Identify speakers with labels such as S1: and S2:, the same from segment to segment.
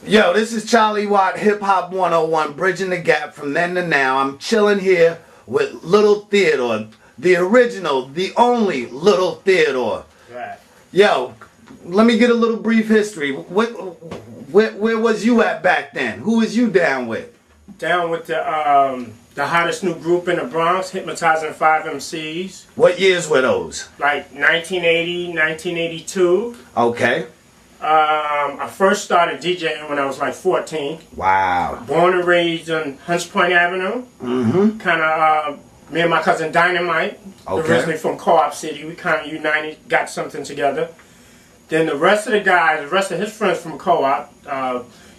S1: Yo, this is Charlie Watt, Hip Hop 101, bridging the gap from then to now. I'm chilling here with Lil Theodore, the original, the only Lil Theodore.
S2: Right.
S1: Yo, let me get a little brief history. Where was you at back then? Who was you down with?
S2: Down with the hottest new group in the Bronx, Hypnotizing 5 MCs.
S1: What years were those?
S2: Like 1980, 1982.
S1: Okay.
S2: I first started DJing when I was like 14.
S1: Wow.
S2: Born and raised on Hunts Point Avenue.
S1: Mm-hmm.
S2: Kind of, me and my cousin Dynamite,
S1: Okay.
S2: originally from Co-op City, we kind of united, got something together. Then the rest of the guys, the rest of his friends from Co-op,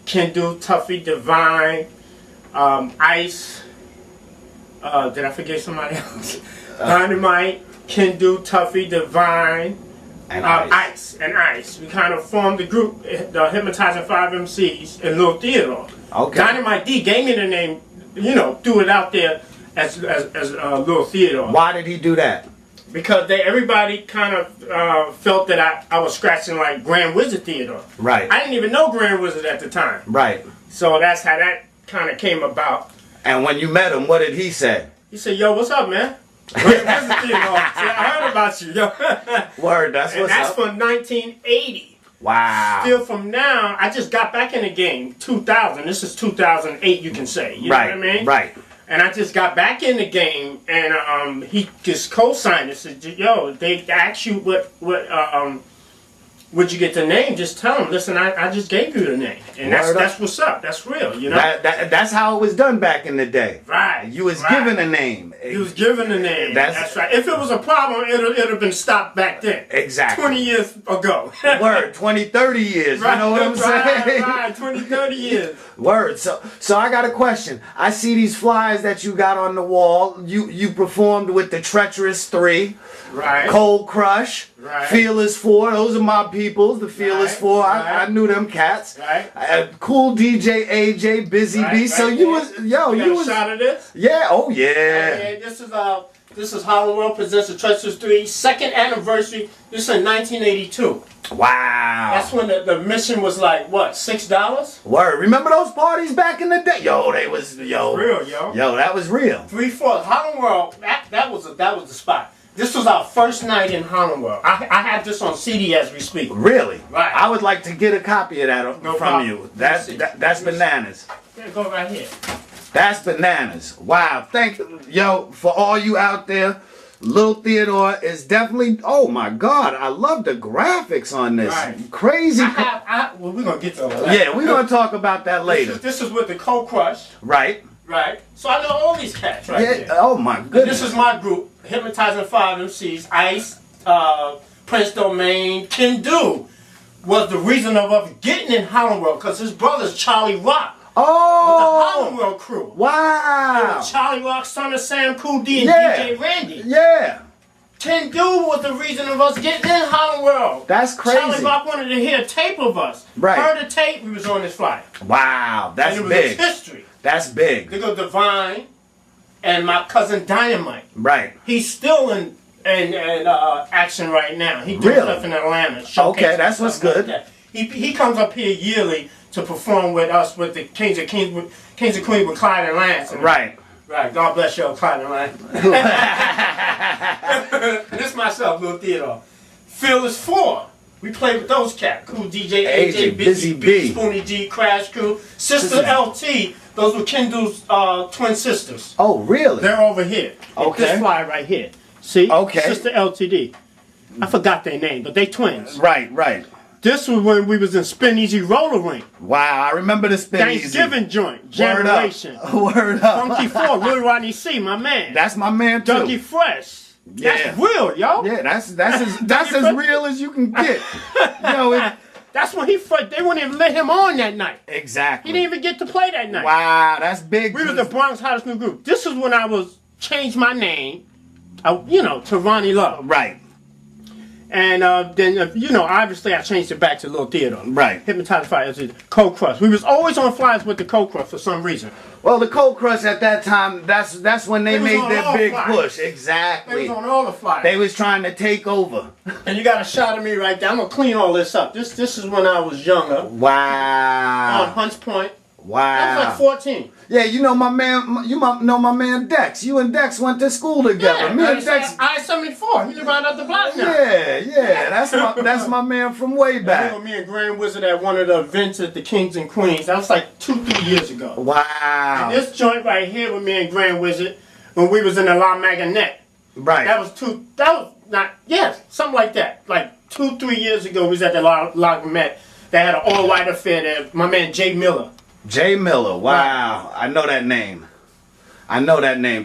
S2: Ken Do, Tuffy, Divine, Ice, did I forget somebody else? Dynamite, Ken Do, Tuffy, Divine,
S1: And
S2: Ice. We kind of formed the group, the Hypnotizing 5 MCs, and Lil Theodore.
S1: Okay.
S2: Dynamite D gave me the name, threw it out there as Lil Theodore.
S1: Why did he do that?
S2: Because everybody kind of felt that I was scratching like Grand Wizard Theodore.
S1: Right.
S2: I didn't even know Grand Wizard at the time.
S1: Right.
S2: So that's how that kind of came about.
S1: And when you met him, what did he say?
S2: He said, "Yo, what's up, man? Grand Wizard Theodore. See, I heard about you, yo."
S1: Word, that's
S2: and
S1: what's
S2: that's
S1: up.
S2: from 1980.
S1: Wow.
S2: Still from now, I just got back in the game, 2000. This is 2008, you can say. You know what I mean?
S1: Right.
S2: And I just got back in the game, and he just co-signed it. Said, "Yo, they asked you would you get the name? Just tell them. Listen, I just gave you the name, and that's what's up. That's real, you know."
S1: That's how it was done back in the day.
S2: Right.
S1: You was given a name.
S2: He was given the name. That's right. If it was a problem, it'd have been stopped back then.
S1: Exactly.
S2: 20 years ago.
S1: Word. 20, 30 years.
S2: Right,
S1: you know what I'm saying?
S2: Right. 20, 30 years.
S1: Word. So I got a question. I see these flyers that you got on the wall. You performed with the Treacherous 3.
S2: Right.
S1: Cold Crush.
S2: Right.
S1: Fearless 4. Those are my peoples. The Fearless 4. I knew them cats.
S2: Right.
S1: Cool DJ AJ, Busy B. So you was
S2: you was a shot of this?
S1: Yeah. Oh yeah.
S2: Okay, this is Harlem World presents the Treacherous 3 second anniversary. This is in 1982.
S1: Wow.
S2: That's when the mission was like what, $6?
S1: Word. Remember those parties back in the day? Yo, they was
S2: real, yo.
S1: Yo, that was real.
S2: 3/4 Harlem World. That was the spot. This was our first night in Harlem World. I have this on CD as we speak.
S1: Really?
S2: Right.
S1: I would like to get a copy of that from you. That's bananas.
S2: Yeah, go right here.
S1: That's bananas. Wow. Thank you, yo, for all you out there. Lil Theodore is definitely, oh my God, I love the graphics on this.
S2: Right.
S1: Crazy.
S2: Well, we're going to get to all that.
S1: Yeah, we're going to talk about that later.
S2: This is with the Cold Crush.
S1: Right.
S2: Right. So I know all these cats right there.
S1: Oh my goodness.
S2: This is my group, Hypnotizing 5 MCs. Ice, Prince Domain, Ken Do was the reason of us getting in Harlem World because his brother's Charlie Rock.
S1: Oh.
S2: With the Harlem World crew.
S1: Wow.
S2: Charlie Rock, son of Sam Cool D and DJ Randy.
S1: Yeah.
S2: Ken Do was the reason of us getting in Harlem World.
S1: That's crazy.
S2: Charlie Rock wanted to hear a tape of us.
S1: Right.
S2: Heard a tape, we was on this flyer.
S1: Wow. That's
S2: and it
S1: big.
S2: was history.
S1: That's big.
S2: They go Divine and my cousin Dynamite.
S1: Right.
S2: He's still in action right now. He doing stuff in Atlanta.
S1: Okay, that's what's good.
S2: Like he comes up here yearly to perform with us with the Kings and Queens with Clyde and Lance.
S1: Right.
S2: Right. God bless you, Clyde and Lance. And this myself, Lil Theodore. Fearless 4. We played with those cats. Cool DJ AJ, Busy B, Spoonie G, Crash Crew, Sister LT. Those were Ken Do's twin sisters.
S1: Oh, really?
S2: They're over here.
S1: Okay.
S2: This fly right here. See?
S1: Okay.
S2: Sister LTD. I forgot their name, but they twins.
S1: Right, right.
S2: This was when we was in Spin Easy Roller Rink.
S1: Wow, I remember the Spin Easy.
S2: Thanksgiving joint. Generation.
S1: Word up.
S2: Funky 4, Lil Rodney C, my man.
S1: That's my man too.
S2: Dougie Fresh.
S1: Yeah.
S2: That's real, yo.
S1: Yeah, that's as real as you can get. Yo,
S2: that's when they wouldn't even let him on that night.
S1: Exactly.
S2: He didn't even get to play that night.
S1: Wow, that's big.
S2: We was the Bronx hottest new group. This is when I changed my name, to Ronnie Love.
S1: Right.
S2: And then, you know, obviously I changed it back to Lil Theodore.
S1: Right.
S2: Hypnotize the Fire. It's Cold Crush. We was always on flyers with the Cold Crush for some reason.
S1: Well, the Cold Crush at that time, that's when they made their big push.
S2: They
S1: Exactly.
S2: was on all the flyers.
S1: They was trying to take over.
S2: And you got a shot of me right there. I'm gonna clean all this up. This is when I was younger.
S1: Wow.
S2: On Hunts Point.
S1: Wow.
S2: I was like 14.
S1: Yeah, you know my man. Know my man Dex. You and Dex went to school together.
S2: Yeah,
S1: Me and Dex.
S2: I-74. He live right up the block now.
S1: Yeah. That's my man from way back.
S2: Me and Grand Wizard at one of the events at the Kings and Queens. That was like 2-3 years ago.
S1: Wow.
S2: And this joint right here with me and Grand Wizard when we was in the La Maganette.
S1: Right.
S2: That was something like that. Like 2-3 years ago, we was at the La Maganette. They had an all-white affair there. My man Jay Miller.
S1: Jay Miller. Wow. Right. I know that name.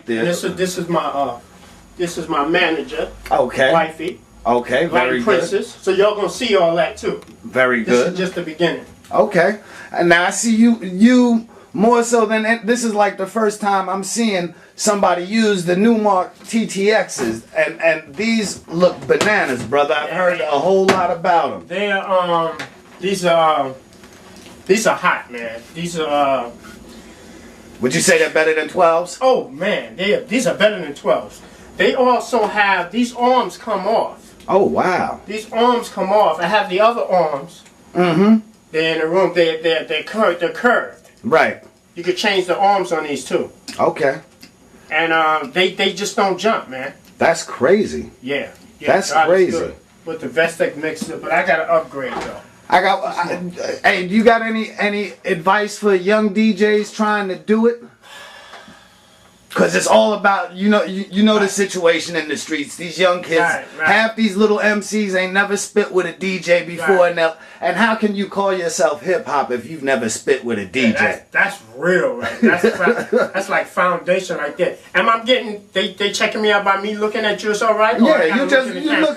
S2: This is my manager.
S1: Okay.
S2: Wifey.
S1: Okay. Very good.
S2: Princess. So y'all gonna see all that too.
S1: Very good.
S2: This is just the beginning.
S1: Okay. And now I see you more so than this is like the first time I'm seeing somebody use the Newmark TTXs, and these look bananas, brother. I've heard a whole lot about them.
S2: They are these are hot, man. These are
S1: Would you say they're better than 12s?
S2: Oh man, these are better than 12s. They also have these arms come off.
S1: Oh wow.
S2: These arms come off. I have the other arms.
S1: Mm-hmm.
S2: They're in the room. They're curved.
S1: Right.
S2: You could change the arms on these too.
S1: Okay.
S2: And they just don't jump, man.
S1: That's crazy.
S2: Yeah.
S1: That's
S2: God
S1: crazy.
S2: With the Vestec mixer, but I gotta upgrade though.
S1: Hey, do you got any advice for young DJs trying to do it? Because it's all about, you know the situation in the streets. These young kids,
S2: right.
S1: half these little MCs ain't never spit with a DJ before.
S2: Right.
S1: And how can you call yourself hip-hop if you've never spit with a DJ?
S2: Yeah, that's real, right? That's like foundation right there. And I'm getting, they checking me out by me looking at you, it's all right?
S1: Yeah,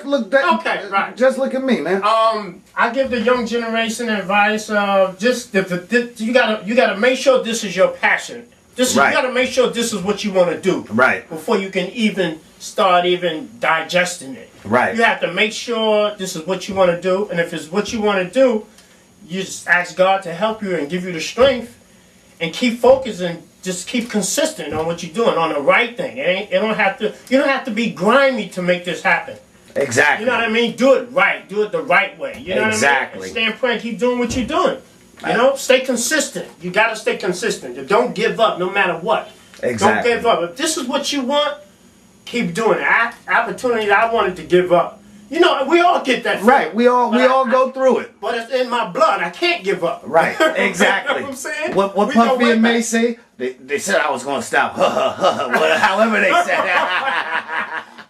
S1: look that.
S2: Okay, right.
S1: Just look at me, man.
S2: I give the young generation advice of you gotta make sure this is your passion. You gotta make sure this is what you want to do.
S1: Right.
S2: Before you can even start digesting it.
S1: Right.
S2: You have to make sure this is what you want to do, and if it's what you want to do, you just ask God to help you and give you the strength, and keep focusing. Just keep consistent on what you're doing, on the right thing. You don't have to be grimy to make this happen.
S1: Exactly.
S2: You know what I mean? Do it right. Do it the right way. You know what I mean?
S1: Exactly.
S2: And stay in prayer and keep doing what you're doing. You know, stay consistent. You got to stay consistent. Don't give up no matter what.
S1: Exactly.
S2: Don't give up. If this is what you want, keep doing it. Opportunity I wanted to give up. You know, we all get that feeling.
S1: Right. We all go through it.
S2: But it's in my blood. I can't give up.
S1: Right. Exactly.
S2: You know what I'm saying?
S1: What Puffy and May say? They said I was going to stop. However they said.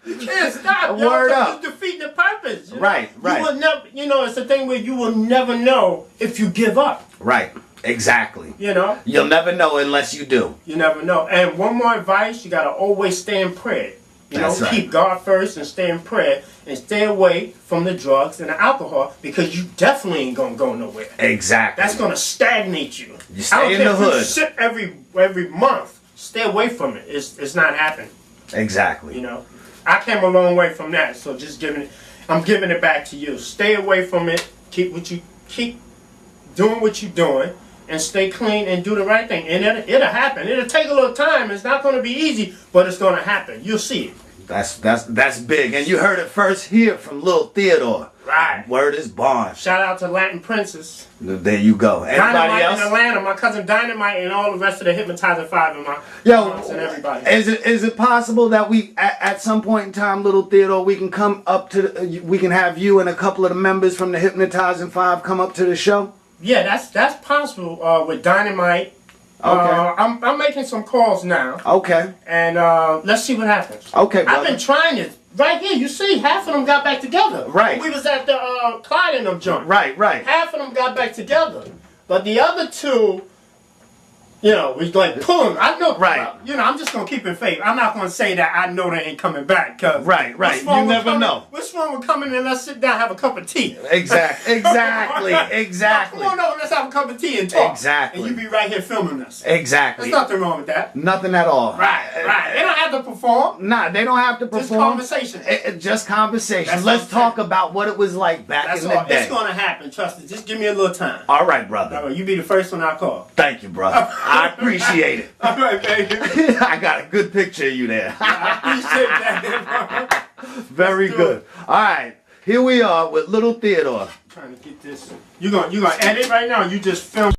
S2: You can't stop.
S1: Word up.
S2: You're defeating the purpose.
S1: Right.
S2: You will never. You know, it's the thing where you will never know if you give up.
S1: Right. Exactly.
S2: You know.
S1: You'll never know unless you do.
S2: You never know. And one more advice: you gotta always stay in prayer. You know, keep God first and stay in prayer and stay away from the drugs and the alcohol because you definitely ain't gonna go nowhere.
S1: Exactly.
S2: That's gonna stagnate you.
S1: You stay in the hood.
S2: If you sip every month, stay away from it. It's not happening.
S1: Exactly.
S2: You know. I came a long way from that, so I'm giving it back to you. Stay away from it. Keep doing what you're doing, and stay clean and do the right thing. And it'll happen. It'll take a little time. It's not going to be easy, but it's going to happen. You'll see it.
S1: That's big, and you heard it first here from Lil Theodore.
S2: Right.
S1: Word is bond.
S2: Shout out to Latin Princess.
S1: There you go. Anybody
S2: Dynamite
S1: else?
S2: in Atlanta, my cousin Dynamite, and all the rest of the Hypnotizer 5 and my aunts and everybody.
S1: Is it possible that we at some point in time, Little Theodore, we can come up to we can have you and a couple of the members from the Hypnotizing 5 come up to the show?
S2: Yeah, that's possible with Dynamite.
S1: Okay.
S2: I'm making some calls now.
S1: Okay.
S2: And let's see what happens.
S1: Okay, brother.
S2: I've been trying it. Right here, you see, half of them got back together.
S1: Right.
S2: We was at the Clyde and them joint.
S1: Right.
S2: Half of them got back together. But the other two, you know, we like pull them. I know.
S1: Right.
S2: You know, I'm just going to keep it faith. I'm not going to say that I know they ain't coming back. Cause
S1: right. You never know.
S2: We're what's wrong with coming in? Let's sit down, have a cup of tea.
S1: Exactly.
S2: Come on over, let's have a cup of tea and talk.
S1: Exactly.
S2: And you be right here filming us.
S1: Exactly.
S2: There's nothing wrong with that.
S1: Nothing at all.
S2: Right. They don't have to perform.
S1: Nah, they don't have to perform.
S2: Just conversation.
S1: Just conversation.
S2: That's
S1: Let's
S2: what I'm
S1: talk about what it was like back in the day.
S2: It's gonna happen. Trust me. Just give me a little time.
S1: All right, brother.
S2: All right, you be the first one I call.
S1: Thank you, brother. I appreciate it.
S2: All right, baby.
S1: I got a good picture of you there.
S2: I appreciate that.
S1: Very good. All right, here we are with Lil Theodore.
S2: Trying to get this. You gonna edit right now? Or you just film.